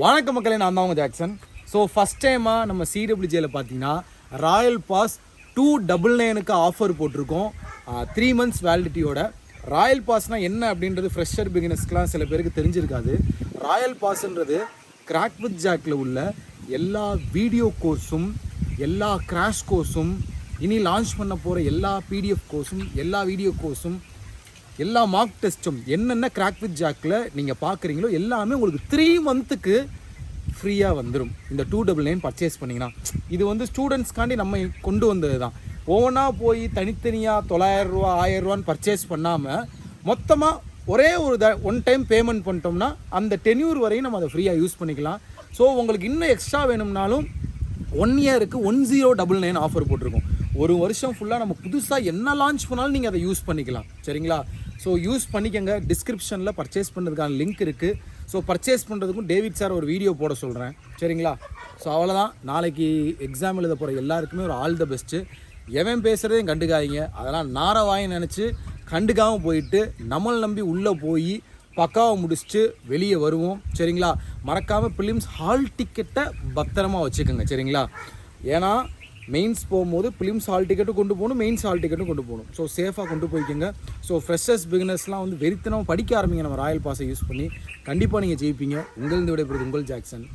வணக்கம் மக்களே, நான் தான் ஜாக்சன். ஸோ ஃபஸ்ட் டைமாக நம்ம CWJல பார்த்தீங்கன்னா ராயல் பாஸ் 299க்கு ஆஃபர் போட்டிருக்கோம். 3 months வேலிடிட்டியோட. ராயல் பாஸ்னால் என்ன அப்படின்றது ஃப்ரெஷர் பிகினர்ஸ்க்குலாம் சில பேருக்கு தெரிஞ்சிருக்காது. ராயல் பாஸ்ன்றது கிராக் வித் ஜாக்கில் உள்ள எல்லா வீடியோ கோர்ஸும், எல்லா கிராஷ் கோர்ஸும், இனி லான்ச் பண்ண போகிற எல்லா PDF கோர்ஸும், எல்லா வீடியோ கோர்ஸும், எல்லா மார்க் டெஸ்ட்டும் என்னென்ன கிராக் வித் ஜாக்கில் நீங்கள் பார்க்குறீங்களோ எல்லாமே உங்களுக்கு 3 monthsக்கு ஃப்ரீயாக வந்துடும். இந்த 299 பர்ச்சேஸ் பண்ணிங்கன்னா இது வந்து ஸ்டூடெண்ட்ஸ்க்காண்டி நம்ம கொண்டு வந்தது தான். ஒவ்வொன்றா போய் தனித்தனியாக 900 ரூபா 1000 ரூபான்னு பர்ச்சேஸ் பண்ணாமல் மொத்தமாக ஒரே ஒரு ஒன் டைம் பேமெண்ட் பண்ணிட்டோம்னா அந்த டென்யூர் வரையும் நம்ம அதை ஃப்ரீயாக யூஸ் பண்ணிக்கலாம். ஸோ உங்களுக்கு இன்னும் எக்ஸ்ட்ரா வேணும்னாலும் 1 yearக்கு 1099 ஆஃபர் போட்டிருக்கோம். ஒரு வருஷம் ஃபுல்லாக நம்ம புதுசாக என்ன லான்ச் பண்ணாலும் நீங்கள் அதை யூஸ் பண்ணிக்கலாம். சரிங்களா? ஸோ யூஸ் பண்ணிக்கங்க. டிஸ்கிரிப்ஷனில் பர்ச்சேஸ் பண்ணுறதுக்கான லிங்க் இருக்குது. ஸோ பர்ச்சேஸ் பண்ணுறதுக்கும் டேவிட் சார் ஒரு வீடியோ போட சொல்கிறேன். சரிங்களா? ஸோ அவ்வளோதான். நாளைக்கு எக்ஸாம் எழுத போகிற எல்லாருக்குமே ஒரு ஆல் த பெஸ்ட்டு. எவன் பேசுகிறதையும் கண்டுக்காதீங்க. அதெல்லாம் நாரவாயின்னு நினச்சி கண்டுக்காமல் போயிட்டு நம்மளை நம்பி உள்ளே போய் பக்காவை முடிச்சுட்டு வெளியே வருவோம். சரிங்களா? மறக்காமல் ப்ரிலிம்ஸ் ஹால் டிக்கெட்டை பத்திரமா வச்சுக்கோங்க. சரிங்களா? ஏன்னா மெயின்ஸ் போகும்போது ப்ரிலிம்ஸ் ஹால் டிக்கெட்டும் கொண்டு போகணும், மெயின்ஸ் ஹால் டிக்கெட்டும் கொண்டு போகணும். ஸோ சேஃபாக கொண்டு போய்க்கோங்க. ஸோ ஃப்ரெஷர்ஸ் பிகினர்ஸ்லாம் வந்து வெறித்தனமாக படிக்க ஆரம்பிங்க. நம்ம ராயல் பாஸை யூஸ் பண்ணி கண்டிப்பாக நீங்கள் ஜெயிப்பீங்க. உங்களிருந்து விடைபெறுவது உங்கள் ஜாக்சன்.